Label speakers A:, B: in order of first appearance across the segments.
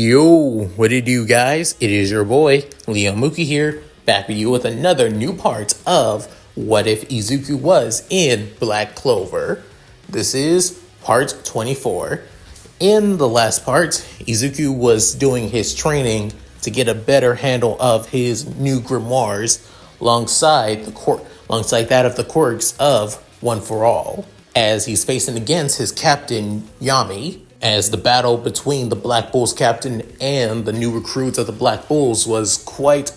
A: Yo, what it do, guys? It is your boy, Leo Mookie here, back with you with another new part of What If Izuku Was in Black Clover. This is part 24. In the last part, Izuku was doing his training to get a better handle of his new grimoires alongside that of the quirks of One for All, as he's facing against his captain, Yami, as the battle between the Black Bulls captain and the new recruits of the Black Bulls was quite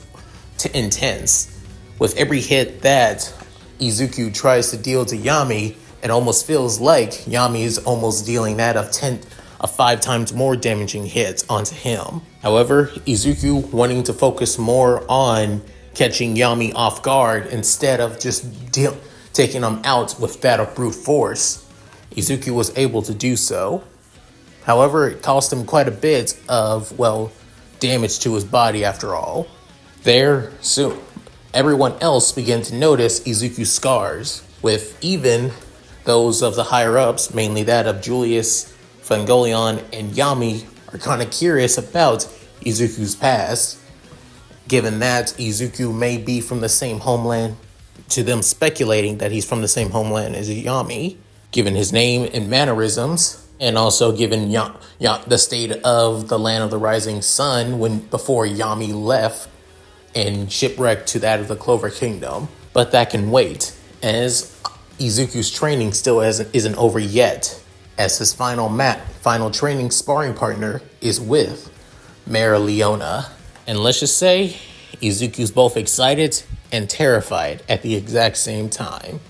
A: intense. With every hit that Izuku tries to deal to Yami, it almost feels like Yami is almost dealing that of 5 times more damaging hits onto him. However, Izuku wanting to focus more on catching Yami off guard instead of just taking him out with that of brute force, Izuku was able to do so. However, it cost him quite a bit of, damage to his body after all. Soon, everyone else began to notice Izuku's scars, with even those of the higher-ups, mainly that of Julius, Fenlgoleon, and Yami, are kind of curious about Izuku's past, given that Izuku may be from the same homeland, to them speculating that he's from the same homeland as Yami, given his name and mannerisms, and also given the state of the land of the rising sun before Yami left and shipwrecked to that of the Clover Kingdom. But that can wait, as Izuku's training still isn't over yet, as his final training sparring partner is with Mereoleona. And let's just say, Izuku's both excited and terrified at the exact same time.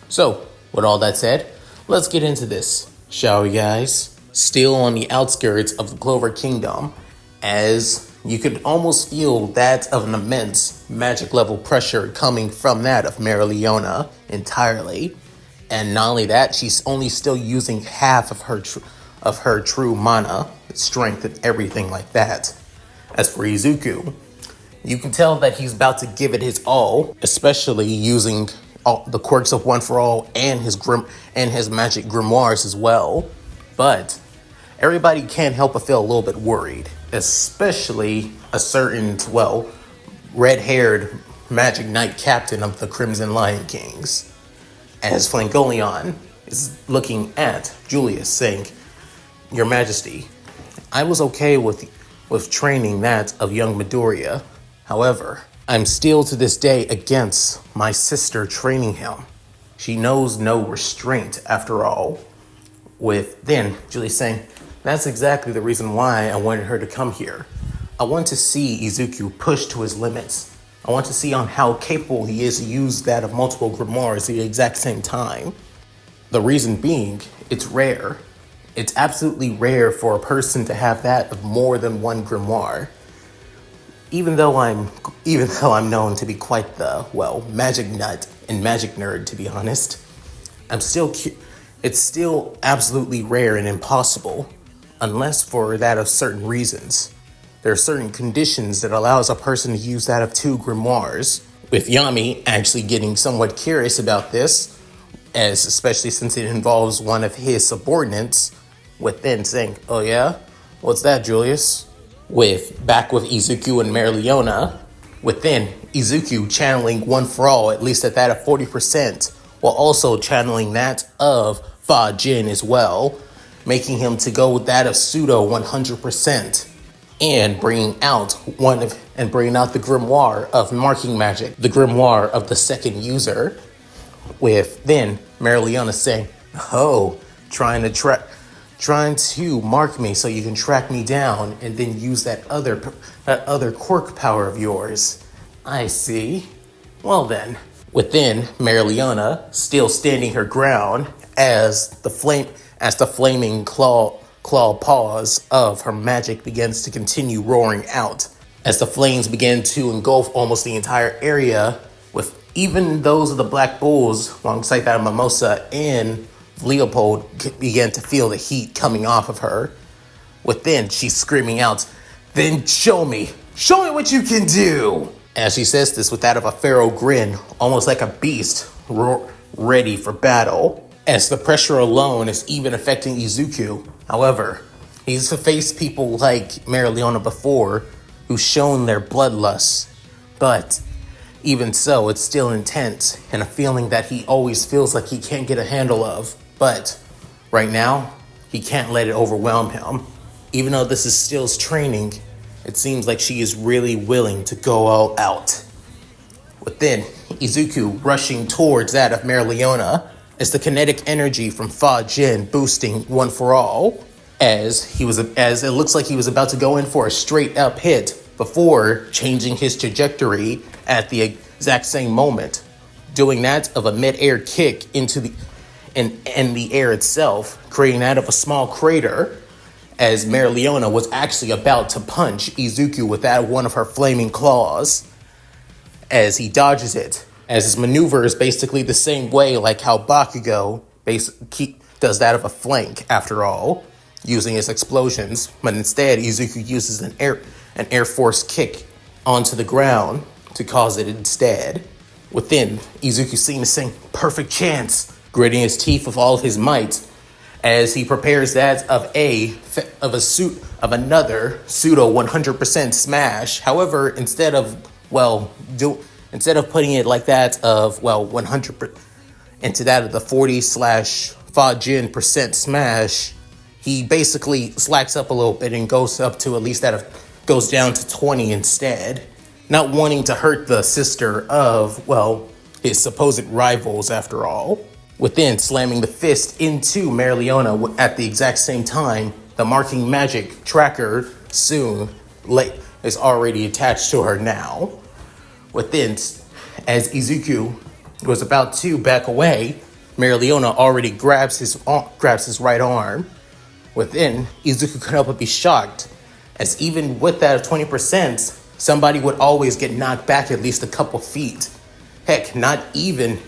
A: So, with all that said, let's get into this, shall we, guys? Still on the outskirts of the Clover Kingdom, as you could almost feel that of an immense magic level pressure coming from that of Mereoleona entirely. And not only that, she's only still using half of her true mana, strength, and everything like that. As for Izuku, you can tell that he's about to give it his all, especially using the quirks of One for All and his magic grimoires as well. But everybody can't help but feel a little bit worried, especially a certain, red-haired magic knight captain of the Crimson Lion Kings, as Fenlgoleon is looking at Julius saying, "Your Majesty, I was okay with training that of young Midoriya. However, I'm still to this day against my sister training him. She knows no restraint after all." With then Julius saying, "That's exactly the reason why I wanted her to come here. I want to see Izuku push to his limits. I want to see on how capable he is to use that of multiple grimoires at the exact same time. The reason being, it's rare. It's absolutely rare for a person to have that of more than one grimoire. Even though I'm known to be quite the, magic nut and magic nerd, to be honest, it's still absolutely rare and impossible, unless for that of certain reasons. There are certain conditions that allows a person to use that of 2 grimoires, with Yami actually getting somewhat curious about this, especially since it involves one of his subordinates, with then saying, "Oh yeah? What's that, Julius?" Back with Izuku and Mereoleona, with then Izuku channeling One for All, at least at that of 40%, while also channeling that of Fa Jin as well, making him to go with that of pseudo 100%, and bringing out the grimoire of marking magic, the grimoire of the second user, with then Mereoleona saying, "Oh, trying to mark me so you can track me down and then use that other quirk power of yours. I see. Well then." Within Mereoleona, still standing her ground as the flaming claw paws of her magic begins to continue roaring out, as the flames begin to engulf almost the entire area, with even those of the Black Bulls alongside that of Mimosa and Leopold began to feel the heat coming off of her. Within, she's screaming out, "Then show me what you can do!" As she says this with that of a pharaoh grin, almost like a beast ready for battle, as the pressure alone is even affecting Izuku. However, He's faced people like Mereoleona before who've shown their bloodlust, but even so, it's still intense and a feeling that he always feels like he can't get a handle of. But right now, he can't let it overwhelm him. Even though this is still his training, it seems like she is really willing to go all out. With then Izuku rushing towards that of Mereoleona as the kinetic energy from Fa Jin boosting one for all, as it looks like he was about to go in for a straight up hit before changing his trajectory at the exact same moment, doing that of a mid-air kick into the air itself, creating that of a small crater, as Mereoleona was actually about to punch Izuku with that one of her flaming claws, as he dodges it, as his maneuver is basically the same way like how Bakugo does that of a flank after all, using his explosions, but instead Izuku uses an Air Force kick onto the ground to cause it instead. Within, Izuku seems to sing perfect chance, gritting his teeth with all of his might, as he prepares that of another pseudo 100% smash. However, instead of putting it like that of 100 into that of the 40/Fa Jin% smash, he basically slacks up a little bit and goes up to at least goes down to 20 instead, not wanting to hurt the sister of his supposed rivals after all. Within slamming the fist into Mereoleona at the exact same time, the marking magic tracker soon is already attached to her now. Within, as Izuku was about to back away, Mereoleona already grabs his right arm. Within, Izuku couldn't help but be shocked, as even with that of 20%, somebody would always get knocked back at least a couple feet. Heck, not even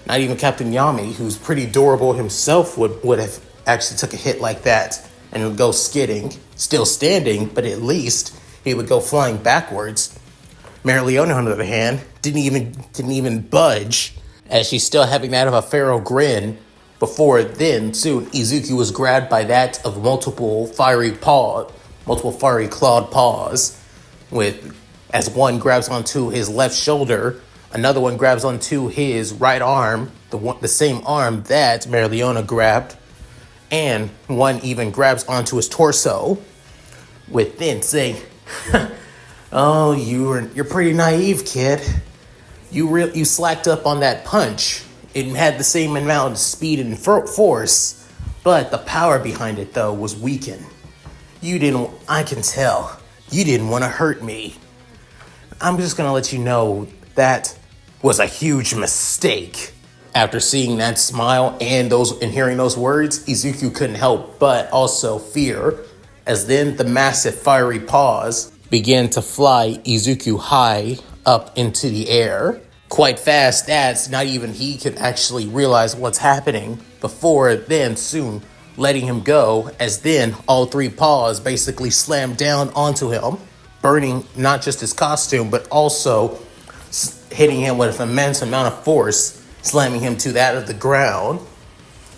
A: Captain Yami, who's pretty durable himself, would have actually took a hit like that and would go skidding, still standing, but at least he would go flying backwards. Mereoleona, on the other hand, didn't even budge, as she's still having that of a pharaoh grin. Before then, soon Izuku was grabbed by that of multiple fiery clawed paws, as one grabs onto his left shoulder, another one grabs onto his right arm, the same arm that Mereoleona grabbed, and one even grabs onto his torso, with then saying, "Oh, you're pretty naive, kid. You slacked up on that punch. It had the same amount of speed and force, but the power behind it, though, was weakened. I can tell, you didn't want to hurt me. I'm just going to let you know that was a huge mistake." After seeing that smile and hearing those words, Izuku couldn't help but also fear, as then the massive fiery paws began to fly Izuku high up into the air, quite fast as not even he could actually realize what's happening, before then soon letting him go, as then all three paws basically slammed down onto him, burning not just his costume but also hitting him with an immense amount of force, slamming him to that of the ground,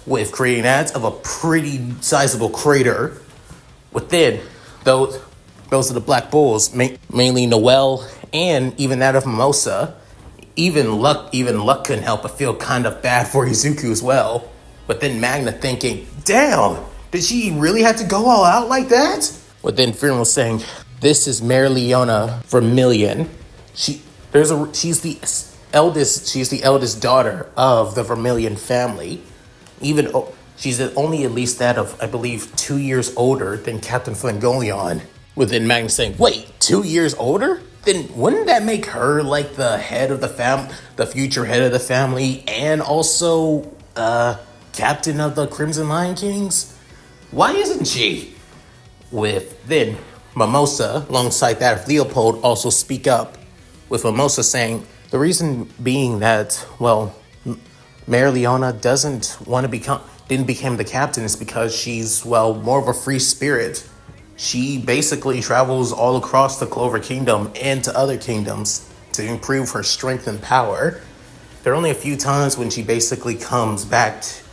A: with creating that of a pretty sizable crater. Within, those are the Black Bulls, mainly Noelle and even that of Mimosa. Even Luck couldn't help but feel kind of bad for Izuku as well. But then Magna thinking, damn, did she really have to go all out like that? But then Fenlgoleon was saying, this is Mereoleona Vermilion. She's the eldest daughter of the Vermilion family. She's only at least that of, I believe, 2 years older than Captain Fenlgoleon. With then Magna saying, wait, 2 years older? Then wouldn't that make her like the head of the the future head of the family, and also captain of the Crimson Lion Kings? Why isn't she? With then Mimosa, alongside that of Leopold, also speak up, with Mimosa saying, the reason being that, Mereoleona didn't become the captain is because she's, more of a free spirit. She basically travels all across the Clover Kingdom and to other kingdoms to improve her strength and power. There are only a few times when she basically comes back to,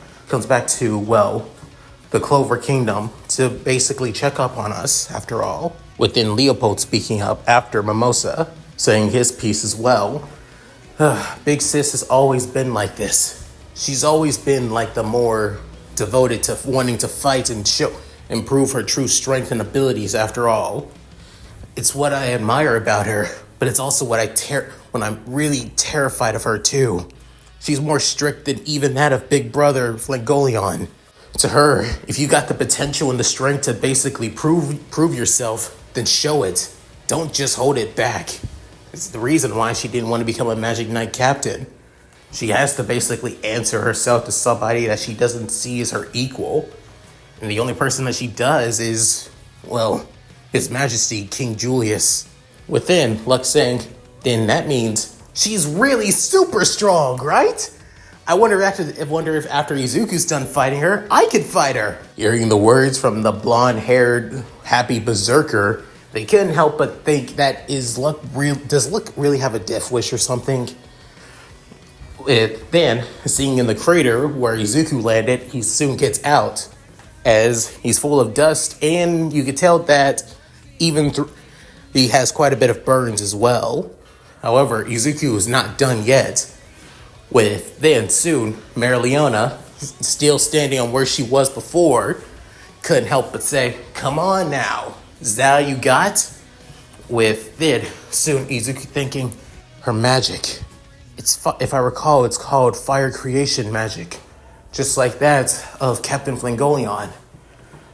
A: the the Clover Kingdom to basically check up on us, after all. Within Leopold speaking up after Mimosa, saying his piece as well. Big Sis has always been like this. She's always been like the more devoted to wanting to fight and improve her true strength and abilities, after all. It's what I admire about her, but it's also what when I'm really terrified of her too. She's more strict than even that of big brother Fenlgoleon. To her, if you got the potential and the strength to basically prove yourself, then show it. Don't just hold it back. It's the reason why she didn't want to become a Magic Knight captain. She has to basically answer herself to somebody that she doesn't see as her equal. And the only person that she does is, well, His Majesty King Julius. Within, Lux saying, then that means she's really super strong, right? I wonder if after Izuku's done fighting her, I could fight her. Hearing the words from the blonde-haired, happy berserker, they couldn't help but think that does Luck really have a death wish or something? Then, seeing in the crater where Izuku landed, he soon gets out, as he's full of dust, and you can tell that he has quite a bit of burns as well. However, Izuku is not done yet. Then soon, Mereoleona, still standing on where she was before, couldn't help but say, come on now, is that all you got? Then soon Izuku thinking, her magic. If I recall, it's called fire creation magic, just like that of Captain Fenlgoleon.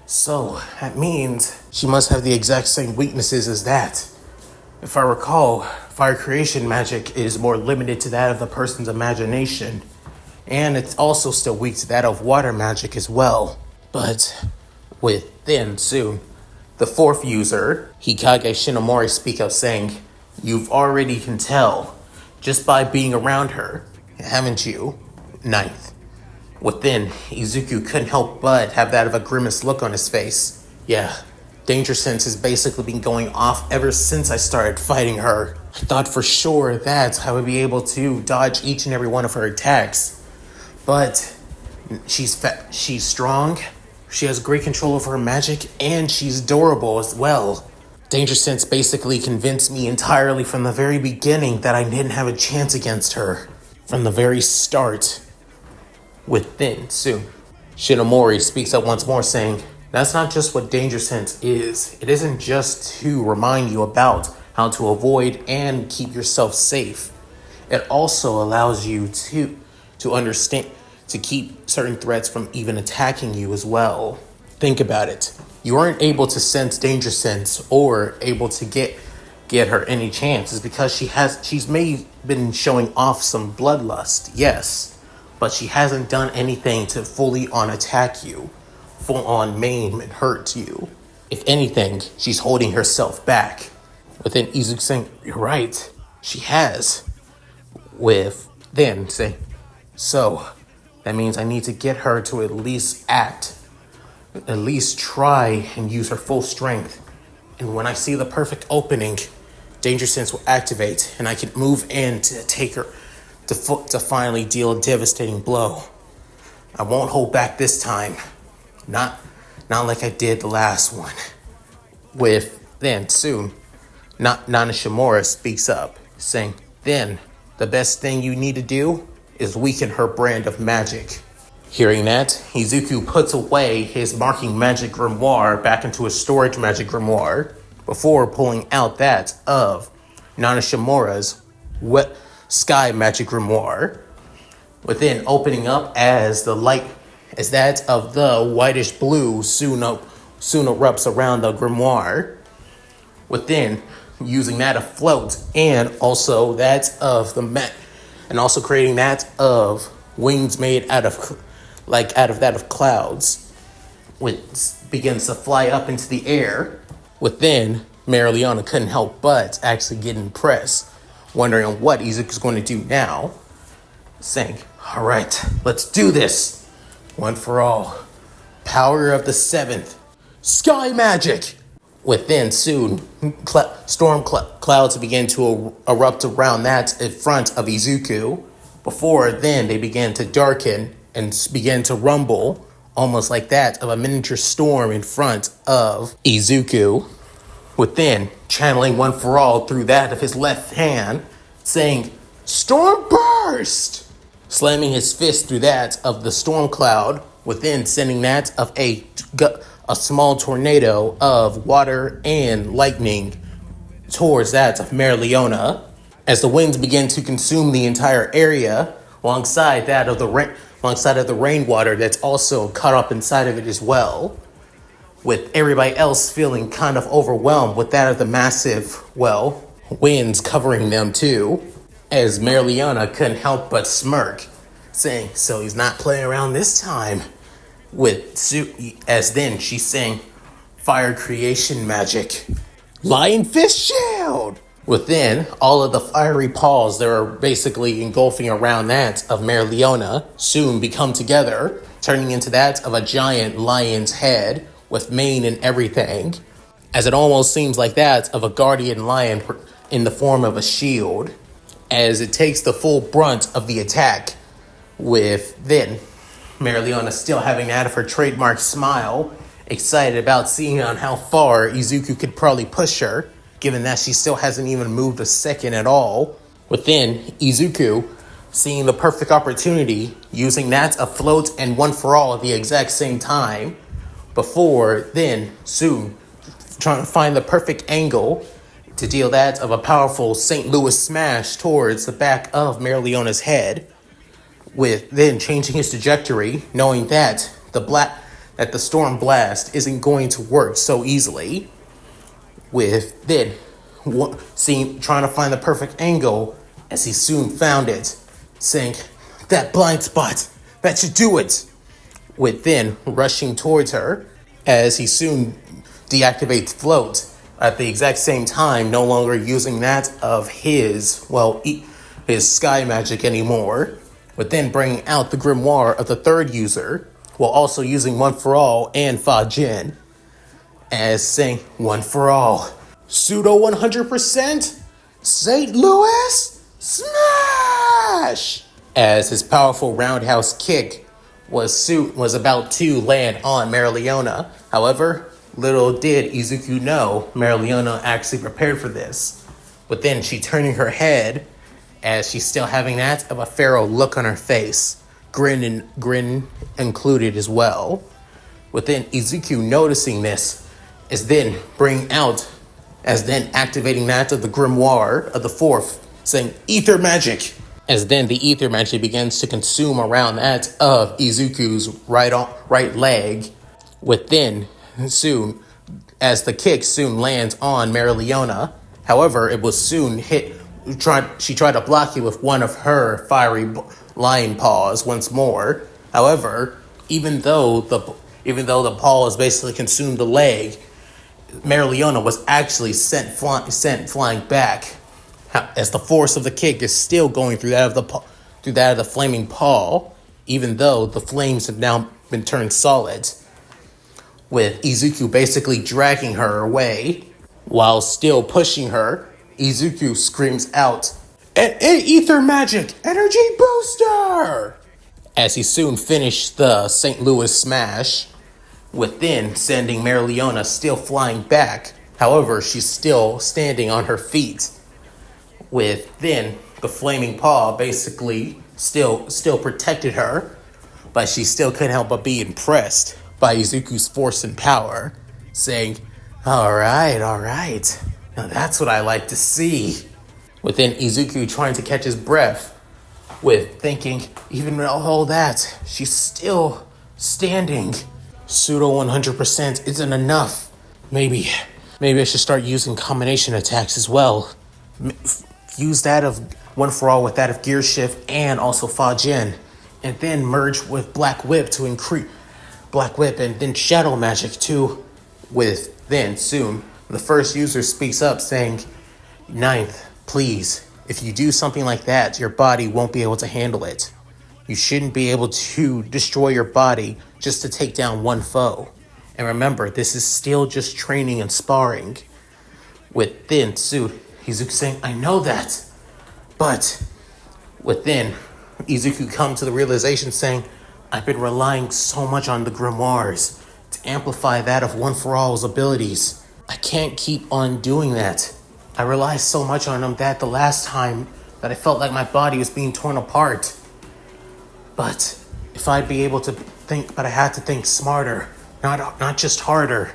A: So that means she must have the exact same weaknesses as that. If I recall, fire creation magic is more limited to that of the person's imagination, and it's also still weak to that of water magic as well. But then soon, the fourth user, Hikage Shinomori, speak up saying, you've already can tell, just by being around her, haven't you? Ninth. Within, Izuku couldn't help but have that of a grimace look on his face. Yeah. Danger sense has basically been going off ever since I started fighting her. I thought for sure that I would be able to dodge each and every one of her attacks. But she's strong, she has great control over her magic, and she's durable as well. Danger sense basically convinced me entirely from the very beginning that I didn't have a chance against her. From the very start. Within, soon, Shinomori speaks up once more saying, that's not just what danger sense is. It isn't just to remind you about how to avoid and keep yourself safe. It also allows you to understand, to keep certain threats from even attacking you as well. Think about it. You aren't able to sense danger sense or able to get her any chances because she's been showing off some bloodlust, yes, but she hasn't done anything to fully on attack you. Full on maim and hurt you. If anything, she's holding herself back. Within Izuku saying, you're right, she has. Then say, so that means I need to get her to at least try and use her full strength. And when I see the perfect opening, danger sense will activate and I can move in to take her to finally deal a devastating blow. I won't hold back this time. Not like I did the last one. Then soon, Nana Shimura speaks up, saying, then the best thing you need to do is weaken her brand of magic. Hearing that, Izuku puts away his marking magic grimoire back into his storage magic grimoire before pulling out that of Nana Shimura's sky magic grimoire. Within opening up as that of the whitish blue soon erupts around the grimoire. Within, using that afloat, and also that of and also creating that of wings made out of that of clouds, which begins to fly up into the air. Within, Mereoleona couldn't help but actually get impressed, wondering what Izuku's going to do now, saying, all right, let's do this. One for all. Power of the seventh. Sky magic! Within soon, storm clouds begin to erupt around that in front of Izuku. Before then, they began to darken and began to rumble almost like that of a miniature storm in front of Izuku, within channeling One for All through that of his left hand, saying, "Storm burst!" Slamming his fist through that of the storm cloud, within sending that of a small tornado of water and lightning towards that of Mereoleona, as the winds begin to consume the entire area, alongside that of the rainwater that's also caught up inside of it as well, with everybody else feeling kind of overwhelmed with that of the massive, winds covering them too, as Mereoleona couldn't help but smirk, saying, "So he's not playing around this time," as then she's saying, "Fire creation magic. Lion Fist Shield!" Within, all of the fiery paws that are basically engulfing around that of Mereoleona soon become together, turning into that of a giant lion's head with mane and everything, as it almost seems like that of a guardian lion in the form of a shield, as it takes the full brunt of the attack, with then Mereoleona still having that of her trademark smile, excited about seeing on how far Izuku could probably push her, given that she still hasn't even moved a second at all. Within, Izuku, seeing the perfect opportunity, using that of float and One for All at the exact same time, before then, soon, trying to find the perfect angle to deal that of a powerful St. Louis smash towards the back of Mereoleona's head, with then changing his trajectory, knowing that the storm blast isn't going to work so easily, with then trying to find the perfect angle, as he soon found it, saying, "That blind spot, that should do it," with then rushing towards her, as he soon deactivates float, at the exact same time no longer using that of his sky magic anymore, with then bringing out the grimoire of the third user, while also using One for All and Fa Jin, as saying, "One for All, pseudo 100%, St. Louis smash!" As his powerful roundhouse kick was about to land on Mereoleona. However, little did Izuku know Mereoleona actually prepared for this, with then she turning her head, as she's still having that of a pharaoh look on her face, grin included as well. Within Izuku noticing this, is then activating that of the grimoire of the fourth, saying, "Ether magic," as then the ether magic begins to consume around that of Izuku's right leg, within soon, as the kick soon lands on Mereoleona. However, it was soon hit. She tried to block it with one of her fiery lion paws once more. However, even though the paws basically consumed the leg, Mereoleona was actually sent flying back, as the force of the kick is still going through that of the flaming paw, even though the flames have now been turned solid, with Izuku basically dragging her away. While still pushing her, Izuku screams out, "An ether magic energy booster!" as he soon finished the St. Louis smash, within sending Mereoleona still flying back. However, she's still standing on her feet, with then the flaming paw basically still protected her, but she still couldn't help but be impressed by Izuku's force and power, saying, all right, now that's what I like to see." Within Izuku trying to catch his breath, with thinking, even with all that, she's still standing. Pseudo 100% isn't enough. Maybe I should start using combination attacks as well. Use that of One for All with that of Gear Shift and also Fa Jin, and then merge with Black Whip to increase Black Whip, and then Shadow Magic too. With then soon the first user speaks up saying, "Ninth, please, if you do something like that, your body won't be able to handle it. You shouldn't be able to destroy your body just to take down one foe. And remember, this is still just training and sparring." Within soon, Izuku saying, "I know that." But within, Izuku come to the realization saying, I've been relying so much on the grimoires to amplify that of One For All's abilities. I can't keep on doing that. I relied so much on them that the last time that I felt like my body was being torn apart. But if I'd be able to think, but I had to think smarter, not just harder.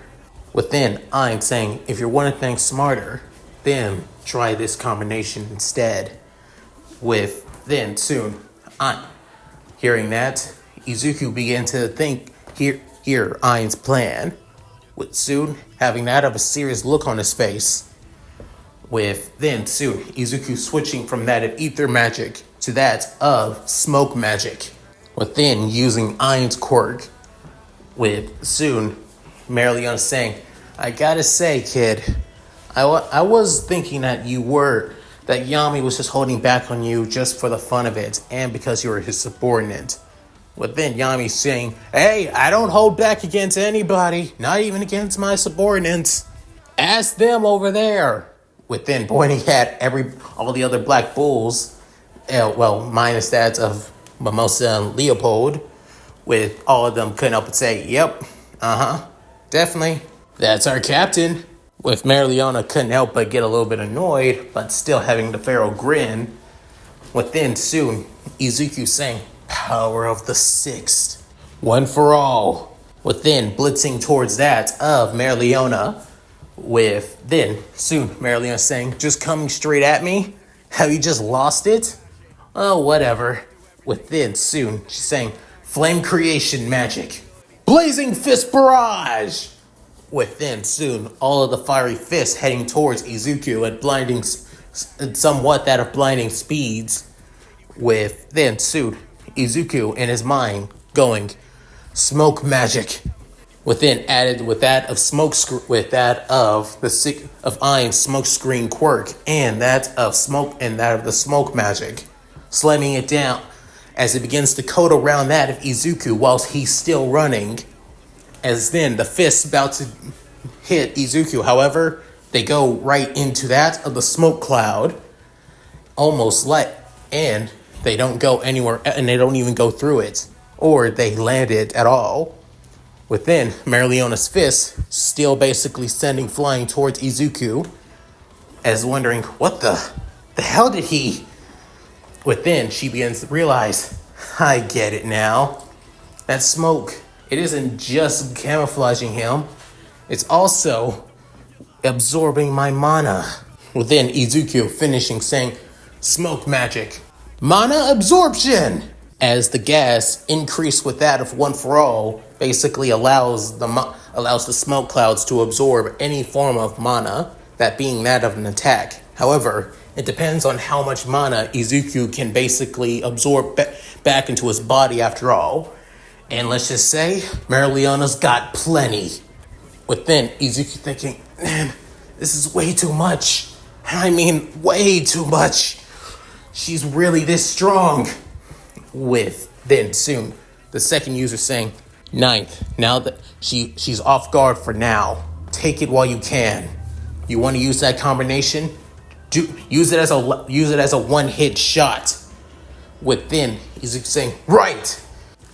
A: Within, I'm saying, if you want to think smarter, then try this combination instead. With then soon, I'm hearing that, Izuku began to think, hear Ain's plan. With soon having that of a serious look on his face. With then soon, Izuku switching from that of ether magic to that of smoke magic. Within using Ain's quirk. With soon, Mereoleona saying, I gotta say, kid, I was thinking that that Yami was just holding back on you just for the fun of it, and because you were his subordinate. But then Yami saying, hey, I don't hold back against anybody, not even against my subordinates. Ask them over there. With then pointing at all the other Black Bulls, minus that of Mimosa and Leopold, with all of them couldn't help but say, yep, definitely. That's our captain. With Mereoleona couldn't help but get a little bit annoyed, but still having the pharaoh grin. Within soon, Izuku saying, power of the sixth. One for all. Within blitzing towards that of Mereoleona. With then soon Mereoleona saying, just coming straight at me? Have you just lost it? Oh, whatever. Within soon, she's saying, flame creation magic. Blazing fist barrage! Within soon, all of the fiery fists heading towards Izuku at blinding, somewhat that of blinding speeds. With then soon, Izuku in his mind going, smoke magic. Within added with that of Ain's smoke screen quirk and that of the smoke magic, slamming it down as it begins to coat around that of Izuku whilst he's still running. As then the fists about to hit Izuku, however, they go right into that of the smoke cloud, and they don't go anywhere, and they don't even go through it, or they land it at all. Within, Mereoleona's fist still basically sending flying towards Izuku, as wondering, what the hell did he? Within, she begins to realize, I get it now. That smoke, it isn't just camouflaging him, it's also absorbing my mana. Within, Izuku finishing saying, smoke magic. Mana absorption! As the gas increased with that of One For All, basically allows the smoke clouds to absorb any form of mana, that being that of an attack. However, it depends on how much mana Izuku can basically absorb back into his body after all. And let's just say, Mereoleona's got plenty. Within, Izuku thinking, man, this is way too much. I mean, way too much. She's really this strong. With then soon, the second user saying, Ninth, now that she's off guard for now, take it while you can. You want to use that combination? Use it as a one-hit shot. Within, he's saying, right!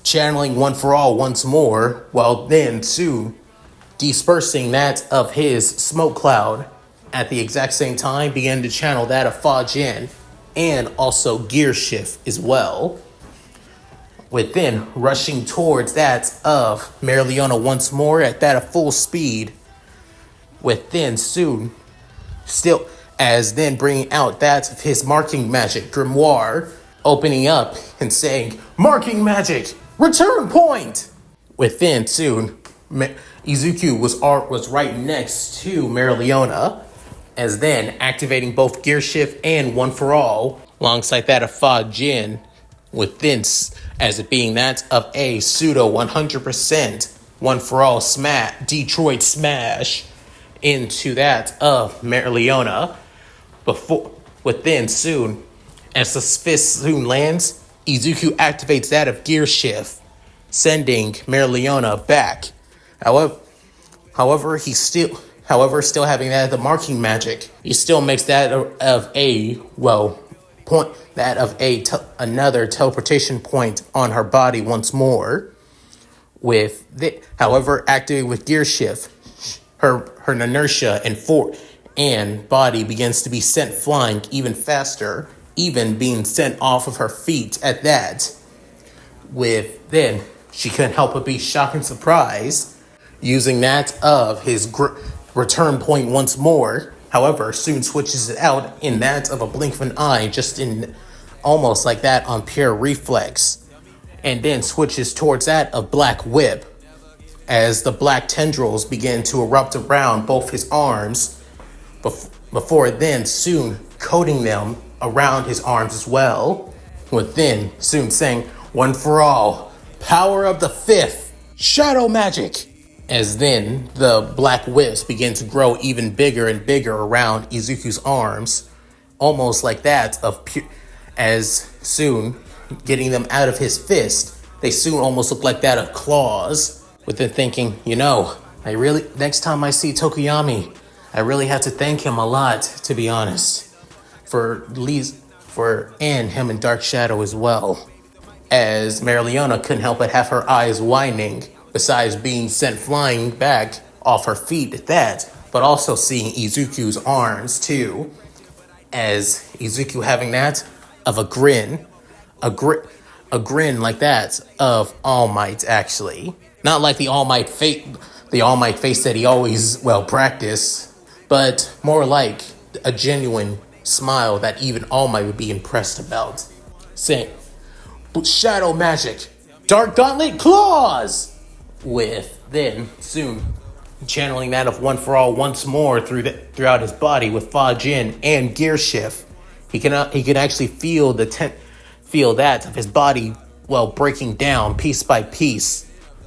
A: Channeling One For All once more, while then soon dispersing that of his smoke cloud. At the exact same time, began to channel that of Fa Jin, and also Gear Shift as well. Within, rushing towards that of Mereoleona once more at that of full speed. Within, soon, still, as then bringing out that of his marking magic, Grimoire, opening up and saying, marking magic, return point! Within, soon, Izuku was right next to Mereoleona, as then activating both Gear Shift and One For All, alongside that of Fa Jin, within, as it being that of a pseudo 100% One For All Detroit Smash into that of Mereoleona. Within soon, as the fist soon lands, Izuku activates that of Gear Shift, sending Mereoleona back. However, still having that of the marking magic, he still makes that of a another teleportation point on her body once more. However, activated with gear shift, her inertia and body begins to be sent flying even faster, even being sent off of her feet at that. Then she couldn't help but be shocked and surprised, using that of his return point once more. However, soon switches it out in that of a blink of an eye, just in almost like that on pure reflex, and then switches towards that of Black Whip, as the black tendrils begin to erupt around both his arms, before then soon coating them around his arms as well, with then soon saying, "One for all, power of the fifth, shadow magic," as then the black whips begin to grow even bigger and bigger around Izuku's arms, almost like that of as soon getting them out of his fist, they soon almost look like that of claws, with the thinking, next time I see Tokuyami, I really have to thank him a lot, to be honest, and him in Dark Shadow as well. As Mereoleona couldn't help but have her eyes widening, besides being sent flying back off her feet at that, but also seeing Izuku's arms too, as Izuku having that of a grin like that of All Might, actually. Not like the All Might face that he always, practiced, but more like a genuine smile that even All Might would be impressed about. Saying, "Shadow magic, Dark Gauntlet Claws!" With then soon channeling that of One for All once more throughout his body with Fa Jin and Gear Shift. He could actually feel that of his body, breaking down piece by piece,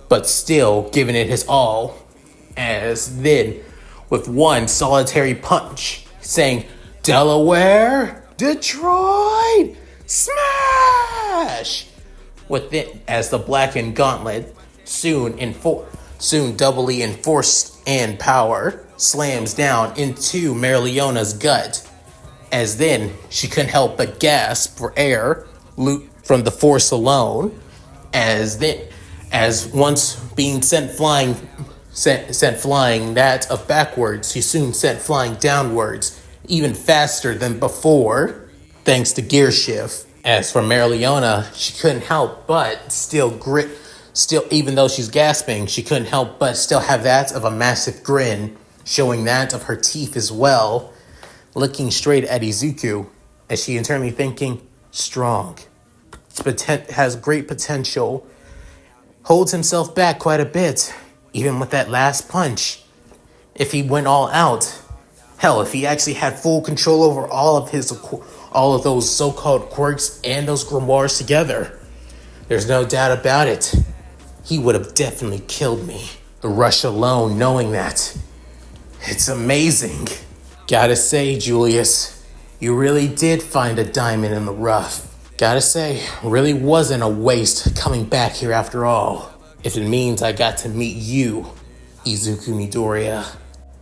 A: but still giving it his all, as then, with one solitary punch, saying, "Delaware, Detroit, smash!" With it, as the blackened gauntlet, soon doubly enforced and power, slams down into Mereoleona's gut, as then she couldn't help but gasp for air, from the force alone, as once being sent flying that of backwards, he soon sent flying downwards, even faster than before, thanks to gear shift. As for Mereoleona, she couldn't help but still, even though she's gasping, she couldn't help but still have that of a massive grin, showing that of her teeth as well, looking straight at Izuku, as she internally thinking, strong, has great potential, holds himself back quite a bit, even with that last punch. If he went all out, hell, if he actually had full control over all of those so-called quirks and those grimoires together, there's no doubt about it, he would have definitely killed me. The rush alone, knowing that, it's amazing. Gotta say, Julius, you really did find a diamond in the rough. Gotta say, really wasn't a waste coming back here after all. If it means I got to meet you, Izuku Midoriya.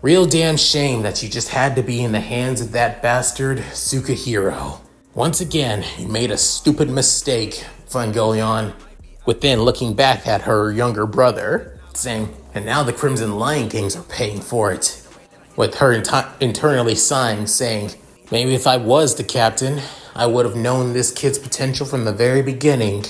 A: Real damn shame that you just had to be in the hands of that bastard Sukahiro. Once again, you made a stupid mistake, Fenlgoleon. With then looking back at her younger brother, saying, and now the Crimson Lion Kings are paying for it. With her internally sighing, saying, maybe if I was the captain, I would have known this kid's potential from the very beginning.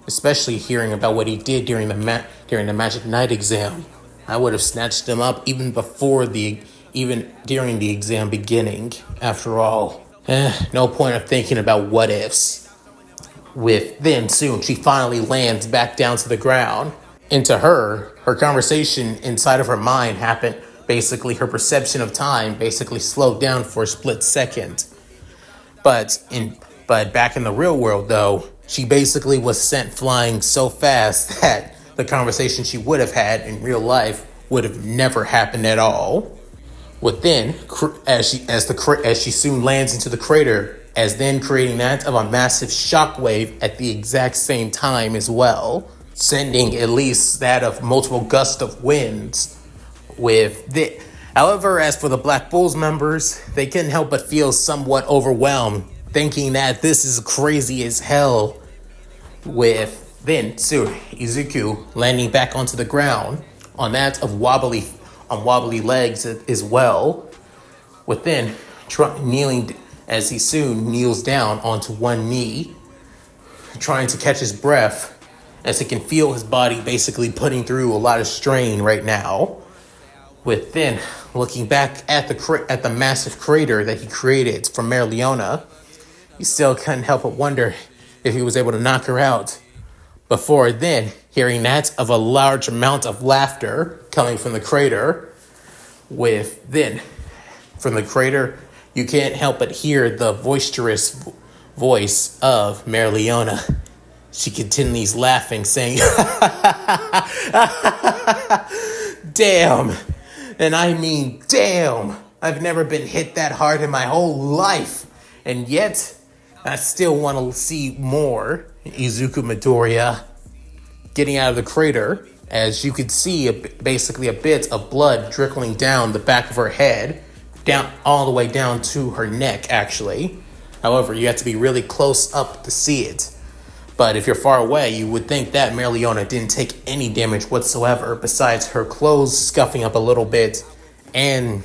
A: Especially hearing about what he did during the Magic Knight exam. I would have snatched him up even during the exam beginning. After all, no point of thinking about what ifs. With then soon she finally lands back down to the ground. Into her conversation inside of her mind happened. Basically, her perception of time basically slowed down for a split second. But back in the real world, though, she basically was sent flying so fast that the conversation she would have had in real life would have never happened at all. Within, as she soon lands into the crater, as then creating that of a massive shockwave at the exact same time as well, sending at least that of multiple gusts of winds. However, as for the Black Bulls members, they couldn't help but feel somewhat overwhelmed thinking that this is crazy as hell. With then soon Izuku landing back onto the ground on that of wobbly legs as well. With then kneeling as he soon kneels down onto one knee, trying to catch his breath as he can feel his body basically putting through a lot of strain right now. With then looking back at the massive crater that he created from Mereoleona, he still couldn't help but wonder if he was able to knock her out. Before then, hearing that of a large amount of laughter coming from the crater. With then, from the crater, you can't help but hear the boisterous voice of Mereoleona. She continues laughing, saying, "Damn, and I mean damn, I've never been hit that hard in my whole life, and yet I still want to see more." Izuku Midoriya getting out of the crater, as you could see basically a bit of blood trickling down the back of her head, down all the way down to her neck actually. However, you have to be really close up to see it. But if you're far away, you would think that Mereoleona didn't take any damage whatsoever, besides her clothes scuffing up a little bit and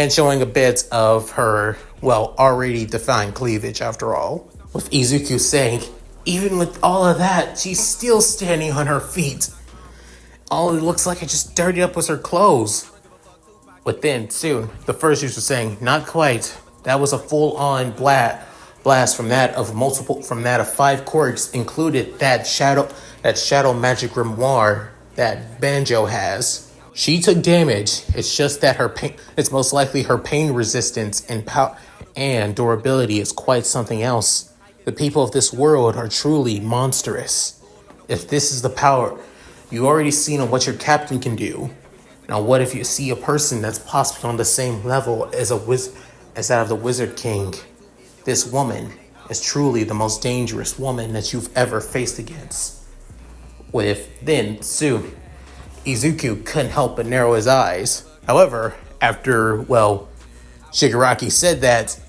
A: showing a bit of her, well, already defined cleavage after all. With Izuku saying, even with all of that, she's still standing on her feet. All it looks like it just dirtied up was her clothes. But then soon, the first user saying, not quite. That was a full-on blast from that of 5 quirks, included that shadow magic grimoire that Banjo has. She took damage. It's just that it's most likely her pain resistance and durability is quite something else. The people of this world are truly monstrous. If this is the power you already seen on what your captain can do, now what if you see a person that's possibly on the same level as that of the Wizard King? This woman is truly the most dangerous woman that you've ever faced against. With then soon, Izuku couldn't help but narrow his eyes. However, after, Shigaraki said that,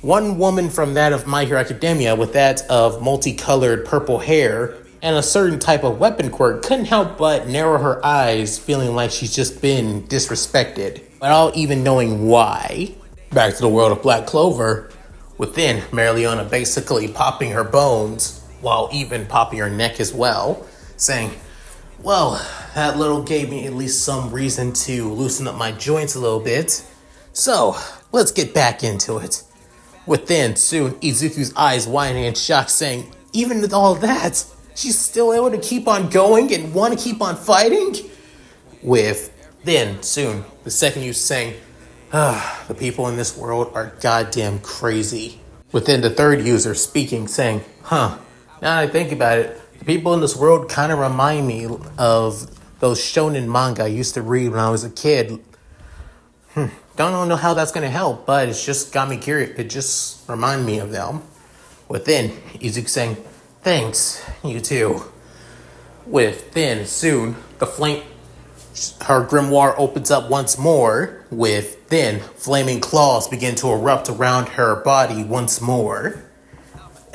A: one woman from that of My Hero Academia with that of multicolored purple hair and a certain type of weapon quirk couldn't help but narrow her eyes, feeling like she's just been disrespected, without even knowing why. Back to the world of Black Clover, within Mereoleona basically popping her bones, while even popping her neck as well, saying, well, that little gave me at least some reason to loosen up my joints a little bit. So, let's get back into it. Within soon, Izuku's eyes widening in shock, saying, even with all that, she's still able to keep on going and want to keep on fighting? With then soon, the second user saying, the people in this world are goddamn crazy. Within the third user speaking, saying, now that I think about it, the people in this world kind of remind me of those shonen manga I used to read when I was a kid. Don't know how that's going to help, but it's just got me curious. It just reminded me of them. Within, Izuku saying, thanks, you too. Within, soon, her grimoire opens up once more. With then, flaming claws begin to erupt around her body once more,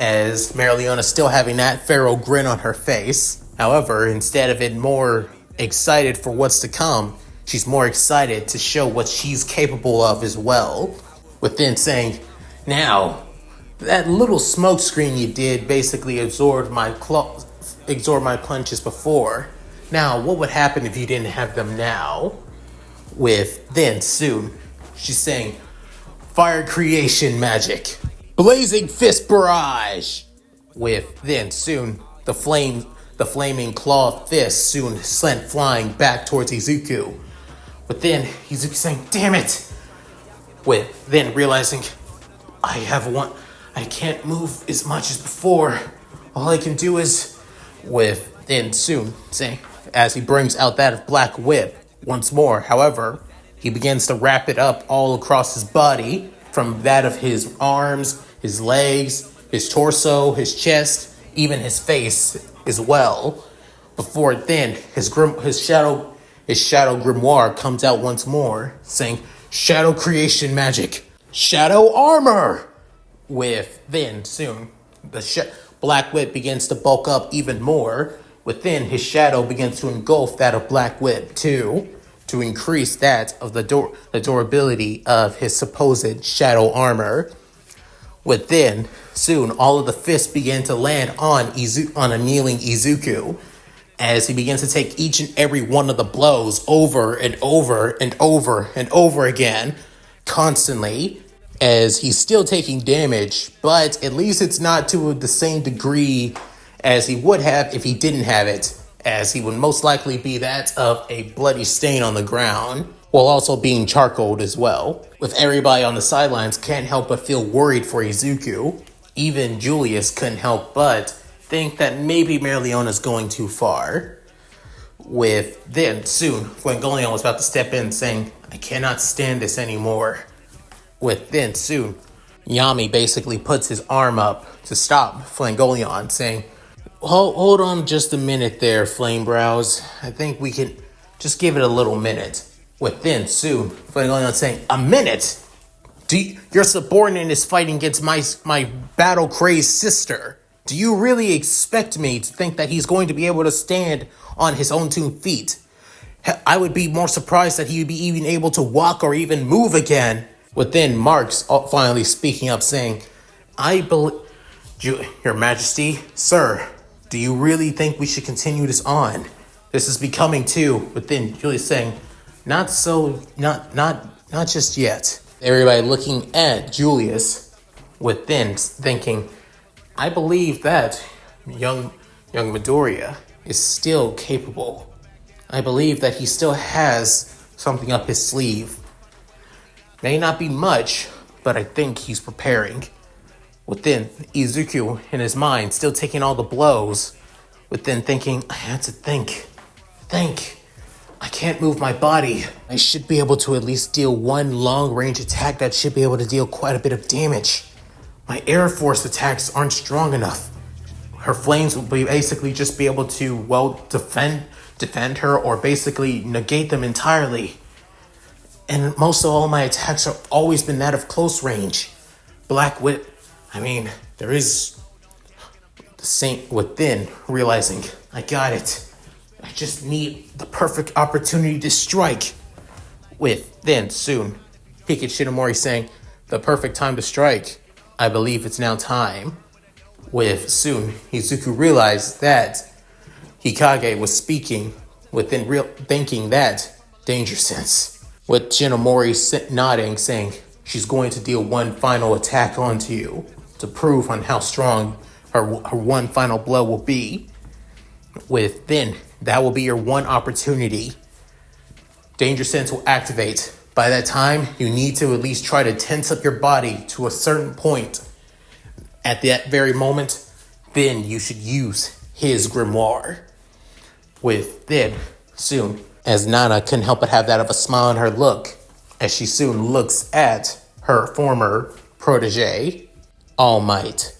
A: as Mereoleona still having that feral grin on her face. However, instead of it more excited for what's to come, she's more excited to show what she's capable of as well. Within saying, now, that little smoke screen you did basically absorbed my punches before. Now, what would happen if you didn't have them now? With then soon, she's saying, fire creation magic, blazing fist barrage. With then soon, the flaming claw fist soon sent flying back towards Izuku. But then Izuku saying, damn it. With then realizing, I can't move as much as before. All I can do is, with then soon saying, as he brings out that black whip once more. However, he begins to wrap it up all across his body, from that of his arms, his legs, his torso, his chest, even his face as well. Before then, his shadow grimoire comes out once more, saying, shadow creation magic, shadow armor. With then soon Black Whip begins to bulk up even more. Within his shadow begins to engulf that of Black Whip too, to increase that of the durability of his supposed shadow armor. Within soon all of the fists begin to land on a kneeling Izuku, as he begins to take each and every one of the blows over and over and over and over again, constantly, as he's still taking damage, but at least it's not to the same degree as he would have if he didn't have it, as he would most likely be that of a bloody stain on the ground, while also being charcoaled as well. With everybody on the sidelines can't help but feel worried for Izuku. Even Julius couldn't help but think that maybe Mereoleona is going too far. With then soon, Fenlgoleon was about to step in saying, "I cannot stand this anymore." With then soon, Yami basically puts his arm up to stop Fenlgoleon, saying, hold on just a minute there, Flame Brows. I think we can just give it a little minute. With then soon, Fenlgoleon saying, "A minute? Your subordinate is fighting against my battle-crazed sister. Do you really expect me to think that he's going to be able to stand on his own 2 feet? I would be more surprised that he would be even able to walk or even move again." Within Marks finally speaking up, saying, "I believe, Your Majesty, sir, do you really think we should continue this on? This is becoming too." Within Julius saying, not just yet." Everybody looking at Julius, within thinking, "I believe that young Midoriya is still capable. I believe that he still has something up his sleeve. May not be much, but I think he's preparing." Within Izuku, in his mind, still taking all the blows. Within thinking, "I had to think. I can't move my body. I should be able to at least deal one long-range attack that should be able to deal quite a bit of damage. My Air Force attacks aren't strong enough. Her flames will basically just be able to, defend her or basically negate them entirely. And most of all my attacks have always been that of close range. Black Whip, there is the Saint within realizing, I got it. I just need the perfect opportunity to strike." With then soon, Pika Shinomori saying, "The perfect time to strike. I believe it's now time." With soon, Izuku realized that Hikage was speaking within thinking that danger sense. With Shinomori nodding, saying, "She's going to deal one final attack onto you to prove on how strong her one final blow will be. With then, that will be your one opportunity. Danger sense will activate. By that time, you need to at least try to tense up your body to a certain point. At that very moment, then you should use his grimoire." With then, soon, as Nana couldn't help but have that of a smile on her look, as she soon looks at her former protege, All Might.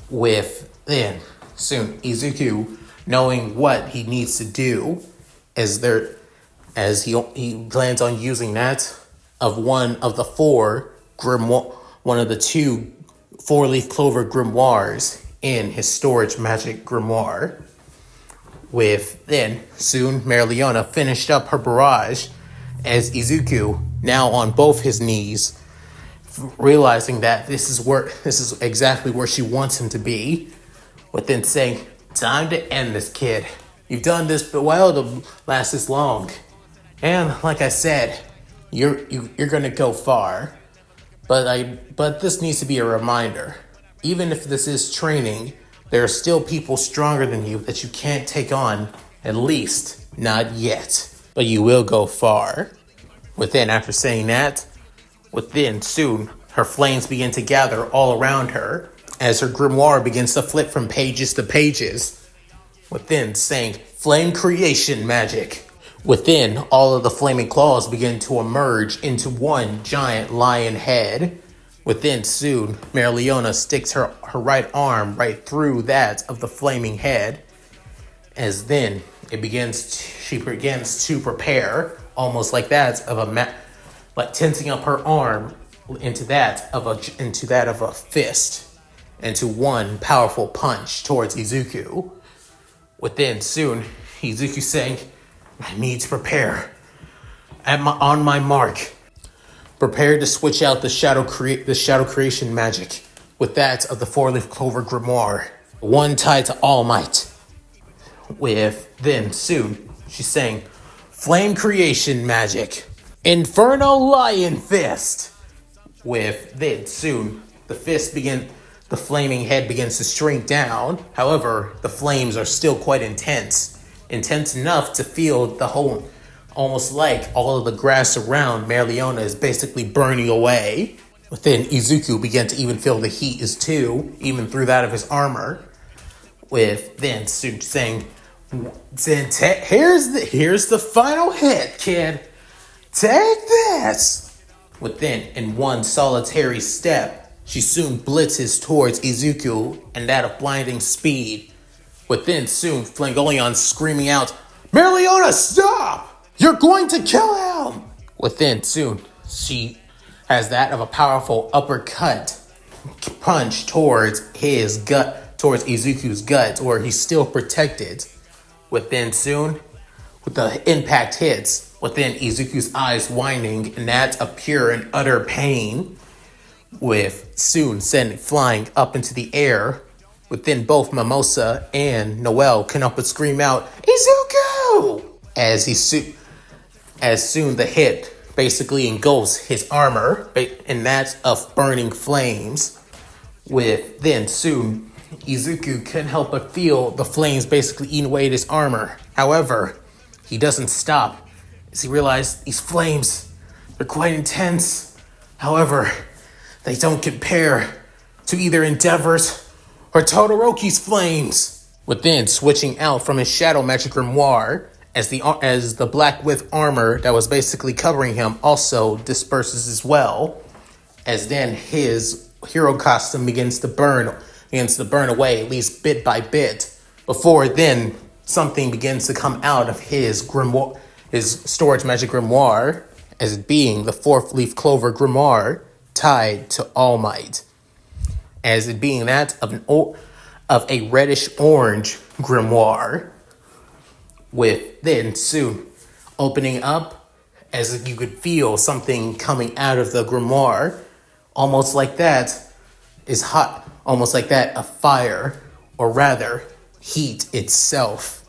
A: With then, soon, Izuku, knowing what he needs to do, as he plans on using that of one of the 4 grimoire, one of the 2 4-leaf clover grimoires in his storage magic grimoire. With then, soon, Mereoleona finished up her barrage, as Izuku, now on both his knees, realizing that this is exactly where she wants him to be, with then saying, "Time to end this, kid. You've done this but well to last this long. And like I said, you're gonna go far. But this needs to be a reminder. Even if this is training, there are still people stronger than you that you can't take on, at least not yet. But you will go far." Within, after saying that, within soon, her flames begin to gather all around her, as her grimoire begins to flip from pages to pages. Within, saying, "Flame creation magic." Within, all of the flaming claws begin to emerge into one giant lion head. Within, soon, Mereoleona sticks her right arm right through that of the flaming head. As then, she begins to prepare, almost like that of like tensing up her arm into that of a fist, into one powerful punch towards Izuku. Within soon, Izuku saying, "I need to prepare. On my mark, prepare to switch out the shadow creation magic with that of the four-leaf clover grimoire, one tied to All Might." With then soon, she's saying, "Flame creation magic, Inferno Lion Fist." With then soon, the flaming head begins to shrink down. However, the flames are still quite intense enough to feel the whole, almost like all of the grass around Mereoleona is basically burning away. Within, Izuku began to even feel the heat is too, even through that of his armor. With then soon saying, "Here's the final hit, kid. Take this." Within, in one solitary step, she soon blitzes towards Izuku and that of blinding speed. Within soon, Fenlgoleon screaming out, "Mereoleona, stop! You're going to kill him!" Within soon, she has that of a powerful uppercut punch towards his gut, towards Izuku's gut, where he's still protected. Within soon, with the impact hits, within Izuku's eyes widening in that of pure and utter pain, with soon sending flying up into the air. Within both Mimosa and Noelle can up and scream out, "Izuku!" As soon the hit basically engulfs his armor in that of burning flames. With then soon, Izuku couldn't help but feel the flames basically eating away at his armor. However, he doesn't stop as he realized these flames are quite intense. However, they don't compare to either Endeavor's or Todoroki's flames. Within, switching out from his shadow magic grimoire, as the black with armor that was basically covering him also disperses as well, as then his hero costume begins to burn away, at least bit by bit, before then something begins to come out of his grimoire, his storage magic grimoire, as it being the fourth-leaf clover grimoire tied to All Might, as it being that of a reddish-orange grimoire, with then soon opening up as if you could feel something coming out of the grimoire, almost like that is hot, almost like that of fire, or rather, heat itself.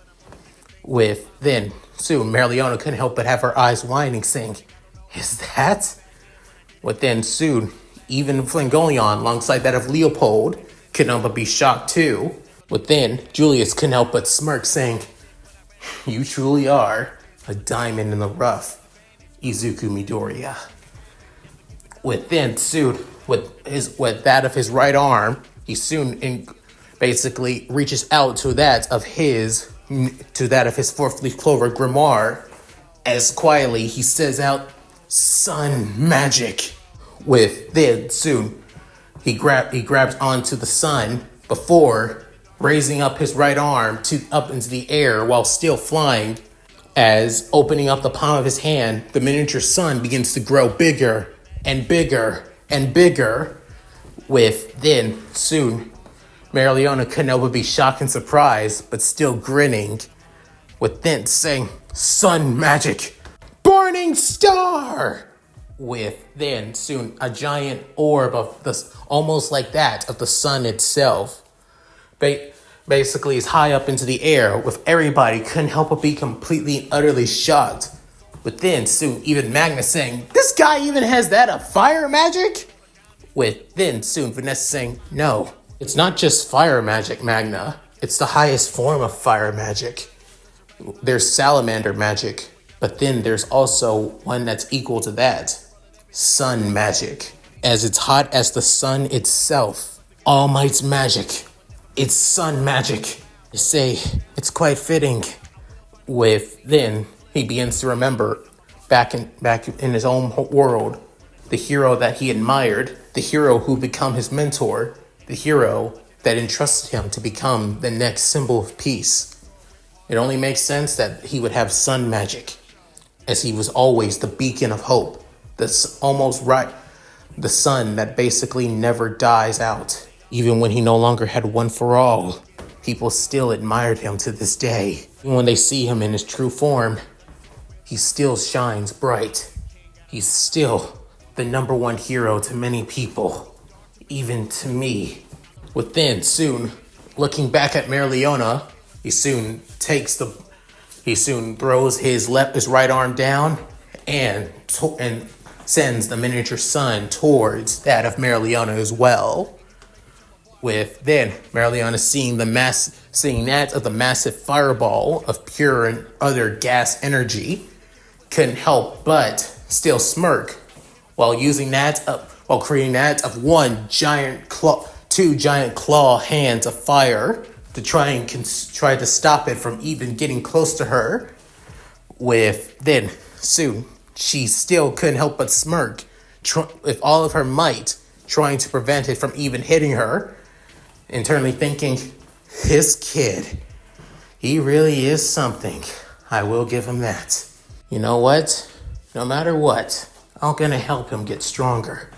A: With then soon, Mereoleona couldn't help but have her eyes widening, saying, "Is that?" With then soon, even Fenlgoleon, alongside that of Leopold, couldn't help but be shocked too. Within, Julius couldn't help but smirk, saying, "You truly are a diamond in the rough, Izuku Midoriya." Within soon, with that of his right arm, he soon basically reaches out to that of his fourth-leaf clover grimoire, as quietly he says out, "Sun magic." With then soon, he grabs onto the sun before raising up his right arm up into the air while still flying, as opening up the palm of his hand, the miniature sun begins to grow bigger and bigger and bigger. With then soon, Mereoleona couldn't help but be shocked and surprised, but still grinning. With then saying, "Sun magic, burning star!" With then soon a giant orb of almost like that of the sun itself, basically is high up into the air, with everybody couldn't help but be completely and utterly shocked. But then soon even Magna saying, "This guy even has that of fire magic?" With then soon Vanessa saying, "No, it's not just fire magic, Magna. It's the highest form of fire magic. There's salamander magic, but then there's also one that's equal to that. Sun magic. As it's hot as the sun itself. All Might's magic. It's sun magic." They say it's quite fitting. With then he begins to remember back in his own world, the hero that he admired, the hero who become his mentor, the hero that entrusted him to become the next symbol of peace. It only makes sense that he would have sun magic, as he was always the beacon of hope, the sun that basically never dies out. Even when he no longer had one for all, people still admired him to this day. Even when they see him in his true form, he still shines bright. He's still the number one hero to many people, even to me. Within soon, looking back at Mereoleona, he soon throws his right arm down and sends the miniature sun towards that of Mereoleona as well. With then Mereoleona seeing that of the massive fireball of pure and other gas energy, couldn't help but still smirk while creating that of two giant claw hands of fire to try to stop it from even getting close to her. With then soon she still couldn't help but smirk with all of her might, trying to prevent it from even hitting her, internally thinking, this kid, he really is something. I will give him that. You know what? No matter what, I'm gonna help him get stronger.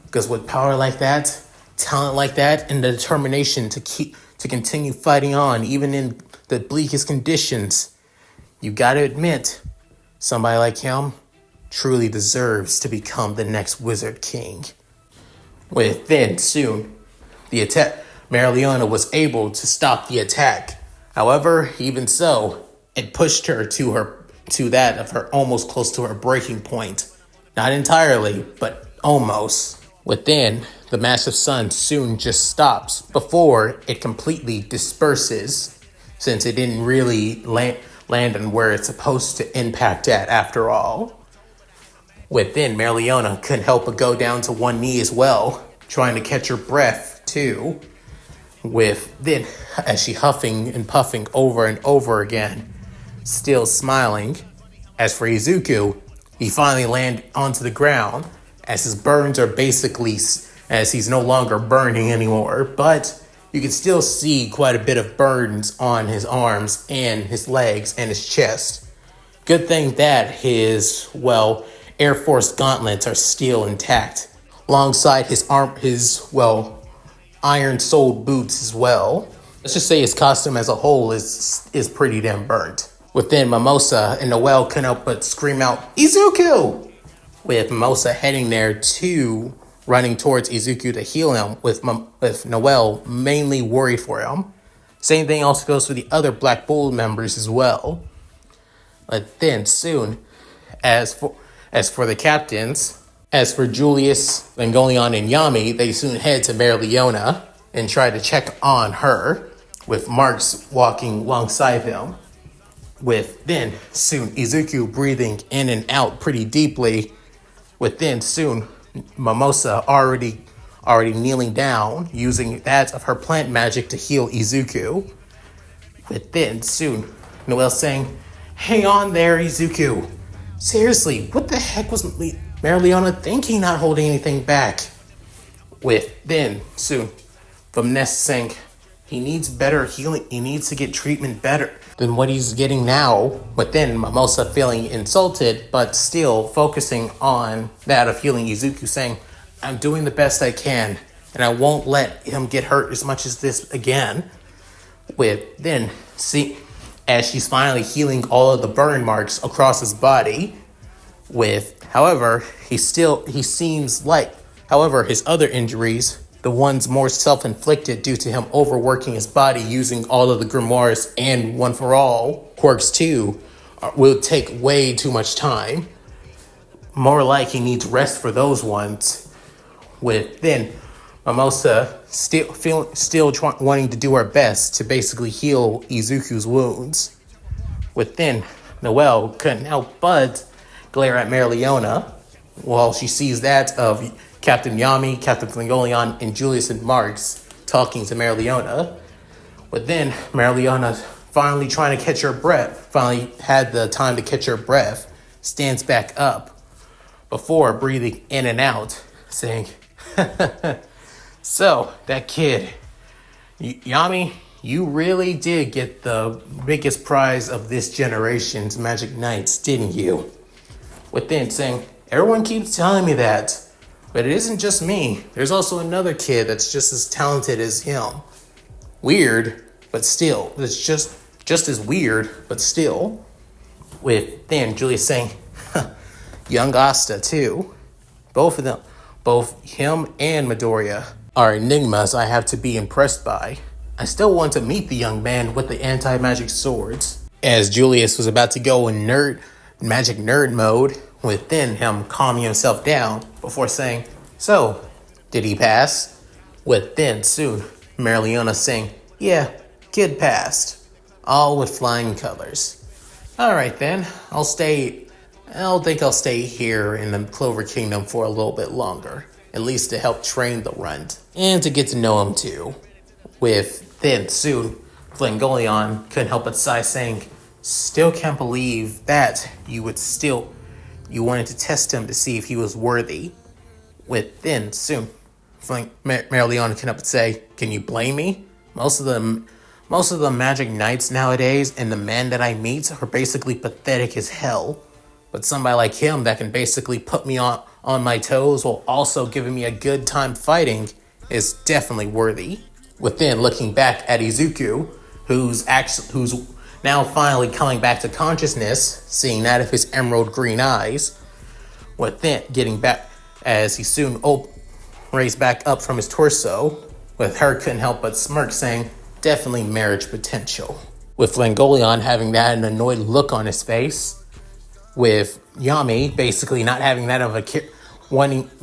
A: Because with power like that, talent like that, and the determination to continue fighting on, even in the bleakest conditions, you gotta admit, somebody like him truly deserves to become the next Wizard King. Within soon, the attack, Mereoleona was able to stop the attack. However, even so, it pushed her to that of her almost close to her breaking point. Not entirely, but almost. Within, the massive sun soon just stops before it completely disperses, since it didn't really land on where it's supposed to impact at after all. Within, Mereoleona couldn't help but go down to one knee as well, trying to catch her breath too. With then, as she huffing and puffing over and over again, still smiling. As for Izuku, he finally landed onto the ground, as his burns are basically, as he's no longer burning anymore, but you can still see quite a bit of burns on his arms and his legs and his chest. Good thing that his Air Force gauntlets are still intact, alongside his iron-soled boots as well. Let's just say his costume as a whole is pretty damn burnt. Within, Mimosa and Noelle couldn't help but scream out, Izuku! With Mimosa heading there running towards Izuku to heal him, with Noelle mainly worried for him. Same thing also goes for the other Black Bull members as well. But then soon, as for the captains, as for Julius, Fenlgoleon, and Yami, they soon head to Mereoleona and try to check on her, with Marks walking alongside him. With then soon Izuku breathing in and out pretty deeply. With then soon Mimosa already kneeling down, using that of her plant magic to heal Izuku. With then soon Noelle saying, "Hang on there, Izuku. Seriously, what the heck was Mereoleona thinking, not holding anything back?" With then soon Vanessa saying, "He needs better healing. He needs to get treatment better than what he's getting now." But then Mimosa feeling insulted, but still focusing on that of healing Izuku, saying, "I'm doing the best I can, and I won't let him get hurt as much as this again." With then, as she's finally healing all of the burn marks across his body. However, his other injuries, the ones more self-inflicted due to him overworking his body using all of the grimoires and one for all quirks too, will take way too much time. More like he needs rest for those ones. With then Mimosa still wanting to do her best to basically heal Izuku's wounds. With then Noelle couldn't help but glare at Mereoleona while she sees that of Captain Yami, Captain Fenlgoleon, and Julius and Marks talking to Mereoleona. But then Mereoleona, finally trying to catch her breath, finally had the time to catch her breath, stands back up before breathing in and out, saying, "So, that kid, Yami, you really did get the biggest prize of this generation's Magic Knights, didn't you?" Within saying, "Everyone keeps telling me that. But it isn't just me. There's also another kid that's just as talented as him. Weird, but still. It's just as weird, but still. With then Julius saying, young Asta too. Both of them, both him and Midoriya, are enigmas I have to be impressed by. I still want to meet the young man with the anti-magic swords. As Julius was about to go in magic nerd mode, with then him calming himself down before saying, so, did he pass? With then soon Mereoleona saying, yeah, kid passed. All with flying colors. Alright then, I don't think I'll stay here in the Clover Kingdom for a little bit longer. At least to help train the runt. And to get to know him too. With then soon, Fenlgoleon couldn't help but sigh saying, still can't believe that you wanted to test him to see if he was worthy. With then soon, Mereoleona can help but say, can you blame me? Most of the magic knights nowadays and the men that I meet are basically pathetic as hell. But somebody like him that can basically put me on my toes while also giving me a good time fighting is definitely worthy. Within looking back at Izuku, who's now finally coming back to consciousness, seeing that of his emerald green eyes, within getting back as he soon raised back up from his torso, with her couldn't help but smirk saying, definitely marriage potential. With Fenlgoleon having that an annoyed look on his face, with Yami basically not having that of a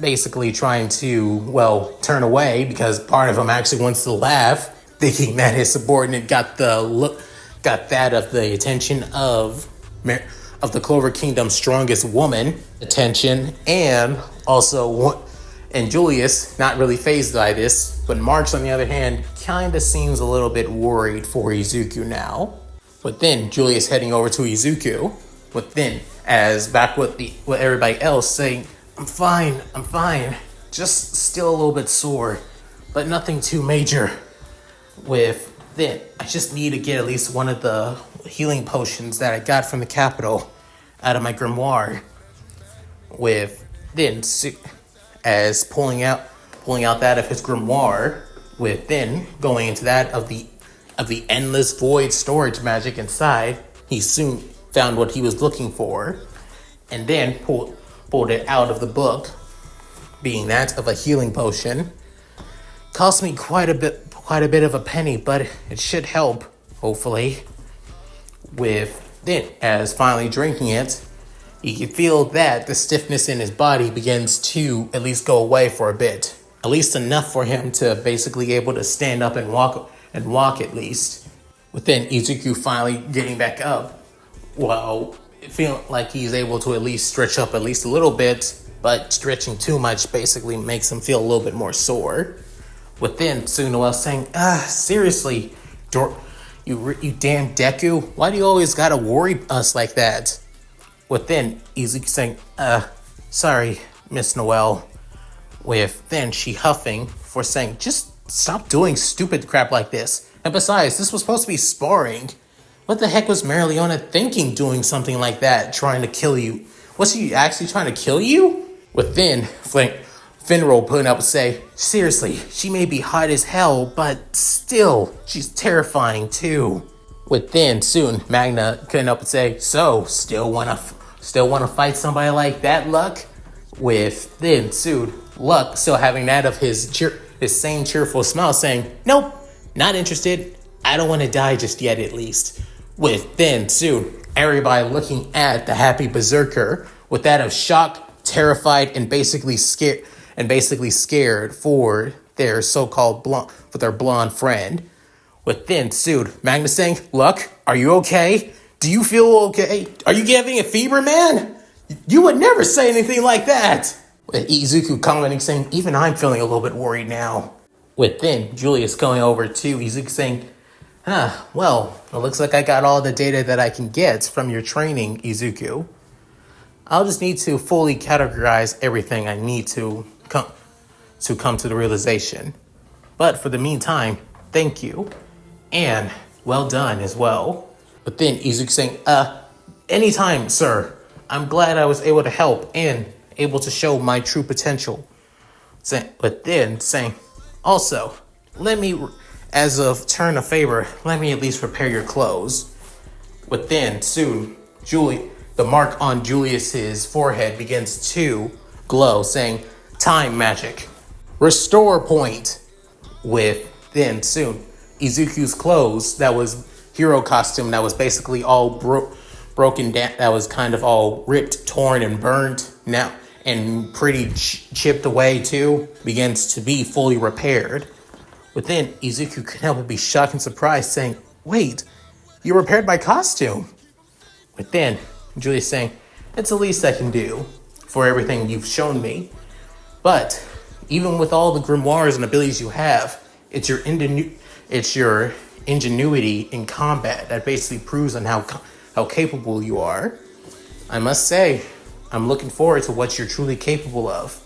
A: basically trying to, turn away because part of him actually wants to laugh, thinking that his subordinate got that of the attention of the Clover Kingdom's strongest woman attention, and Julius, not really fazed by this, but March, on the other hand, kinda seems a little bit worried for Izuku now. But then Julius heading over to Izuku, but then as back with everybody else saying, I'm fine, just still a little bit sore, but nothing too major. With then, I just need to get at least one of the healing potions that I got from the capital out of my grimoire. With then, as pulling out that of his grimoire, with then going into that of the endless void storage magic inside, he soon found what he was looking for, and then pulled it out of the book, being that of a healing potion. Cost me quite a bit of a penny, but it should help, hopefully. With then, as finally drinking it, he could feel that the stiffness in his body begins to at least go away for a bit. At least enough for him to basically able to stand up and walk at least. With then Izuku finally getting back up, feeling like he's able to at least stretch up at least a little bit, but stretching too much basically makes him feel a little bit more sore. With then Tsunoel saying, seriously, you damn Deku, why do you always gotta worry us like that? With then Izuku saying, sorry, Miss Noel. With then she huffing for saying, just stop doing stupid crap like this. And besides, this was supposed to be sparring. What the heck was Mereoleona thinking doing something like that, trying to kill you? Was she actually trying to kill you? With then Finral putting up and say, seriously, she may be hot as hell, but still, she's terrifying too. With then soon Magna couldn't help but say, so, still wanna fight somebody like that, Luck? With then soon Luck still having that of his same cheerful smile saying, nope, not interested. I don't want to die just yet, at least. With then soon everybody looking at the happy berserker with that of shocked, terrified, and basically scared for their so-called blonde friend. With then soon Magnus saying, Luck, are you okay? Do you feel okay? Are you having a fever, man? You would never say anything like that. With Izuku commenting saying, even I'm feeling a little bit worried now. With then Julius going over to Izuku saying, well, it looks like I got all the data that I can get from your training, Izuku. I'll just need to fully categorize everything I need to come to the realization. But for the meantime, thank you. And well done as well. But then Izuku saying, anytime, sir. I'm glad I was able to help and able to show my true potential. But then saying, also, let me, as a turn of favor, let me at least prepare your clothes. But then soon, the mark on Julius's forehead begins to glow, saying, time magic. Restore point. With then soon, Izuku's clothes, that was hero costume, that was basically all broken down, that was kind of all ripped, torn, and burnt now, and pretty chipped away too, begins to be fully repaired. But then Izuku couldn't help but be shocked and surprised, saying, wait, you repaired my costume. But then Julius saying, it's the least I can do for everything you've shown me. But even with all the grimoires and abilities you have, it's your ingenuity in combat that basically proves on how capable you are. I must say, I'm looking forward to what you're truly capable of.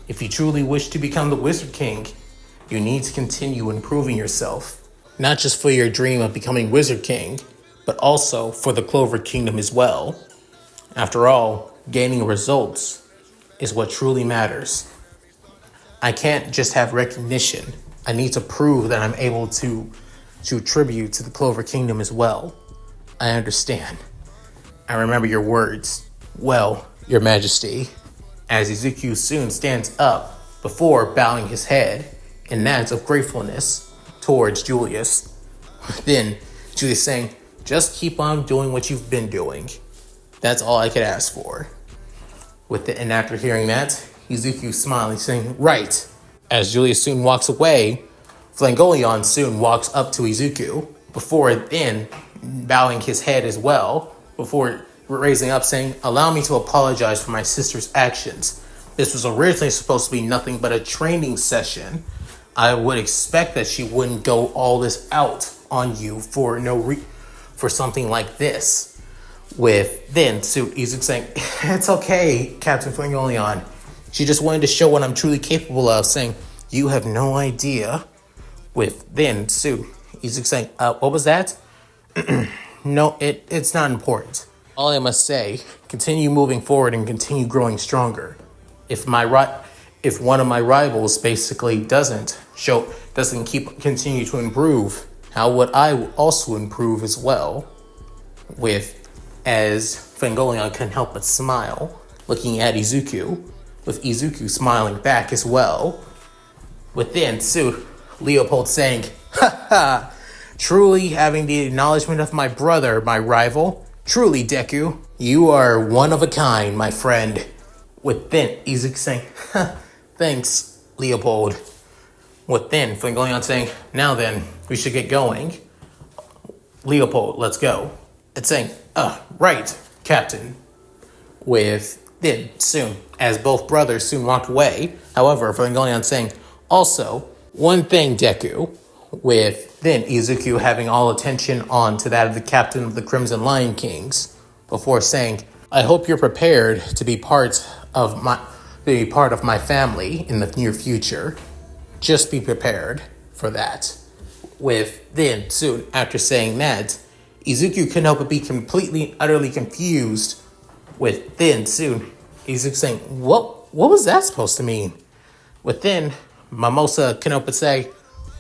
A: If you truly wish to become the Wizard King, you need to continue improving yourself. Not just for your dream of becoming Wizard King, but also for the Clover Kingdom as well. After all, gaining results is what truly matters. I can't just have recognition. I need to prove that I'm able to tribute to the Clover Kingdom as well. I understand. I remember your words. Well, Your Majesty. As Izuku soon stands up before bowing his head in nods of gratefulness towards Julius. Then Julius saying, just keep on doing what you've been doing. That's all I could ask for. And after hearing that, Izuku smiling, saying, right. As Julius soon walks away, Fenlgoleon soon walks up to Izuku, before then bowing his head as well, before raising up, saying, allow me to apologize for my sister's actions. This was originally supposed to be nothing but a training session. I would expect that she wouldn't go all this out on you for for something like this. With then Izuku saying, it's okay, Captain Fenlgoleon. She just wanted to show what I'm truly capable of, saying, you have no idea. With then Izuku saying, what was that? No, it's not important. All I must say, continue moving forward and continue growing stronger. If one of my rivals basically doesn't continue to improve, how would I also improve as well? As Fenlgoleon couldn't help but smile, looking at Izuku, with Izuku smiling back as well. Within Leopold saying, ha ha, truly having the acknowledgement of my brother, my rival. Truly, Deku, you are one of a kind, my friend. Within Izuku saying, thanks, Leopold. Within Fenlgoleon saying, now then, we should get going. Leopold, let's go. It's saying, right, Captain. Then soon, as both brothers soon walk away. However, Fenlgoleon saying, also, one thing, Deku. With then Izuku having all attention on to that of the captain of the Crimson Lion Kings, before saying, I hope you're prepared to be part of my family in the near future. Just be prepared for that. With then soon after saying that, Izuku couldn't help but be completely, utterly confused. With then soon Izuku saying, what was that supposed to mean? Within Mimosa couldn't help but say,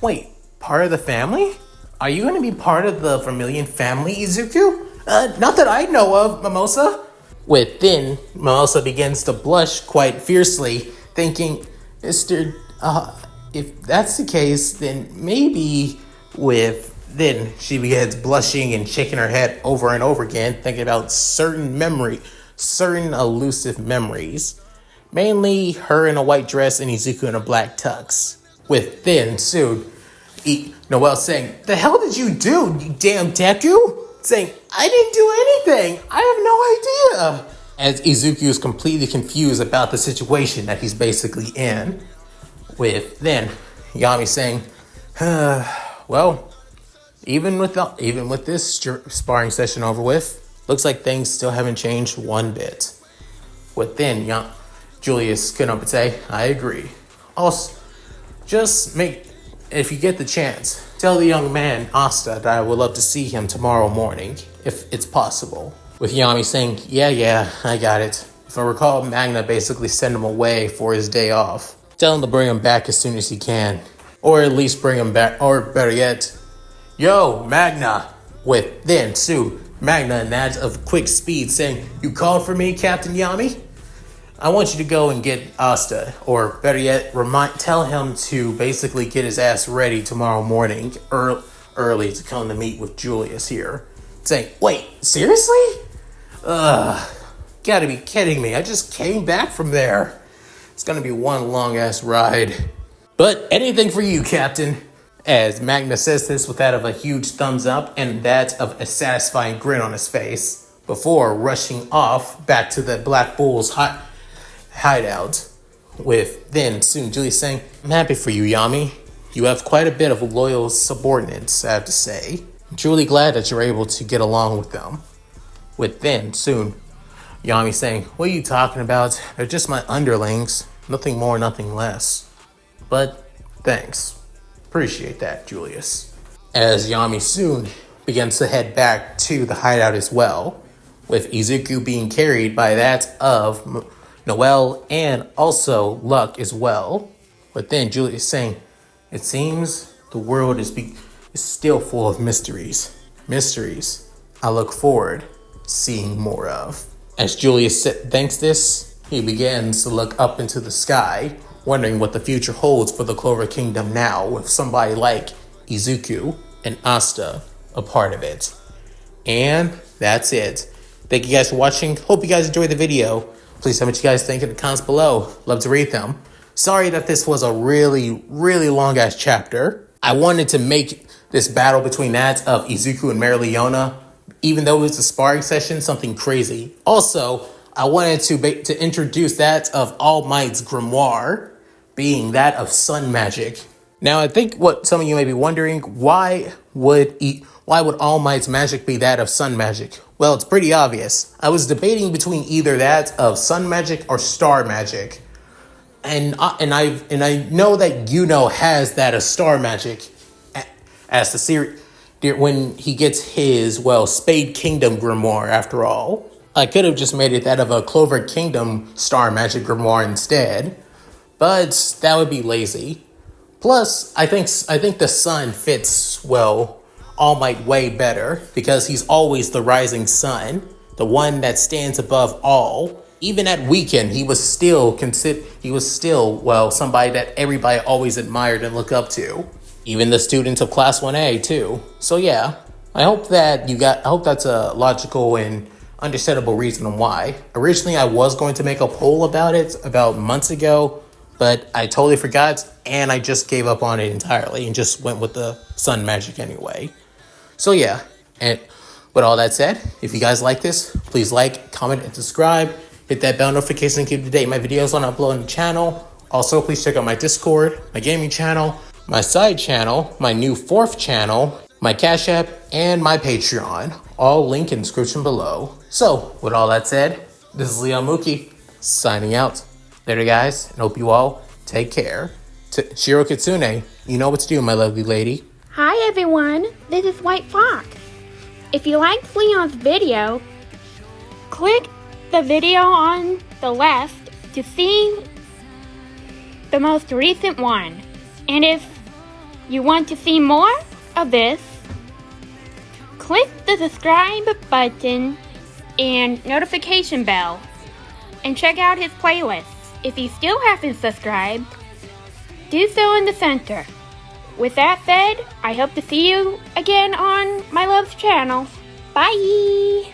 A: wait, part of the family? Are you going to be part of the Vermilion family, Izuku? Not that I know of, Mimosa. Within, Mimosa begins to blush quite fiercely, thinking, Mr. If that's the case, then maybe then she begins blushing and shaking her head over and over again, thinking about certain elusive memories. Mainly her in a white dress and Izuku in a black tux. With then soon Noelle saying, the hell did you do, you damn Deku? Saying, I didn't do anything. I have no idea. As Izuku is completely confused about the situation that he's basically in. With then Yami saying, well, even with this sparring session over with, looks like things still haven't changed one bit. With then Julius couldn't help but say, I agree. Also, if you get the chance, tell the young man, Asta, that I would love to see him tomorrow morning, if it's possible. With Yami saying, yeah, I got it. If I recall, Magna basically sent him away for his day off. Tell him to bring him back as soon as he can. Or at least bring him back, or better yet, yo, Magna! With then, soon, Magna and that of quick speed saying, you called for me, Captain Yami? I want you to go and get Asta, or better yet, tell him to basically get his ass ready tomorrow morning, early to come to meet with Julius here. Saying, wait, seriously? Gotta be kidding me, I just came back from there. It's gonna be one long ass ride. But anything for you, Captain. As Magna says this with that of a huge thumbs up and that of a satisfying grin on his face, before rushing off back to the Black Bull's hideout. With then soon Julius saying, I'm happy for you, Yami. You have quite a bit of loyal subordinates, I have to say. I'm truly glad that you're able to get along with them. With then soon Yami saying, what are you talking about? They're just my underlings. Nothing more, nothing less. But thanks. Appreciate that, Julius. As Yami soon begins to head back to the hideout as well, with Izuku being carried by that of Noelle and also Luck as well. But then Julius saying, it seems the world is still full of mysteries. Mysteries I look forward to seeing more of. As Julius thinks this, he begins to look up into the sky, wondering what the future holds for the Clover Kingdom now, with somebody like Izuku and Asta a part of it. And that's it. Thank you guys for watching. Hope you guys enjoyed the video. Please tell me what you guys think in the comments below. Love to read them. Sorry that this was a really, really long ass chapter. I wanted to make this battle between that of Izuku and Mereoleona, even though it was a sparring session, something crazy. Also, I wanted to introduce that of All Might's grimoire, being that of sun magic. Now, I think what some of you may be wondering, why would All Might's magic be that of sun magic? Well, it's pretty obvious. I was debating between either that of sun magic or star magic, and I know that Yuno has that of star magic as the series when he gets his Spade Kingdom grimoire. After all, I could have just made it that of a Clover Kingdom star magic grimoire instead. But that would be lazy. Plus, I think the sun fits, All Might way better, because he's always the rising sun, the one that stands above all. Even at weekend, he was still somebody that everybody always admired and looked up to. Even the students of Class 1A too. So yeah, I hope that's a logical and understandable reason on why. Originally, I was going to make a poll about it about months ago, but I totally forgot, and I just gave up on it entirely and just went with the sun magic anyway. So yeah, and with all that said, if you guys like this, please like, comment, and subscribe. Hit that bell notification to keep up to date my videos on uploading the channel. Also, please check out my Discord, my gaming channel, my side channel, my new 4th channel, my Cash App, and my Patreon. All linked in the description below. So, with all that said, this is Leon Mookie, signing out. Later, guys, and hope you all take care. Shiro Kitsune, you know what to do, my lovely lady.
B: Hi, everyone. This is White Fox. If you liked Leon's video, click the video on the left to see the most recent one. And if you want to see more of this, click the subscribe button and notification bell and check out his playlists. If you still haven't subscribed, do so in the center. With that said, I hope to see you again on my love's channel. Bye!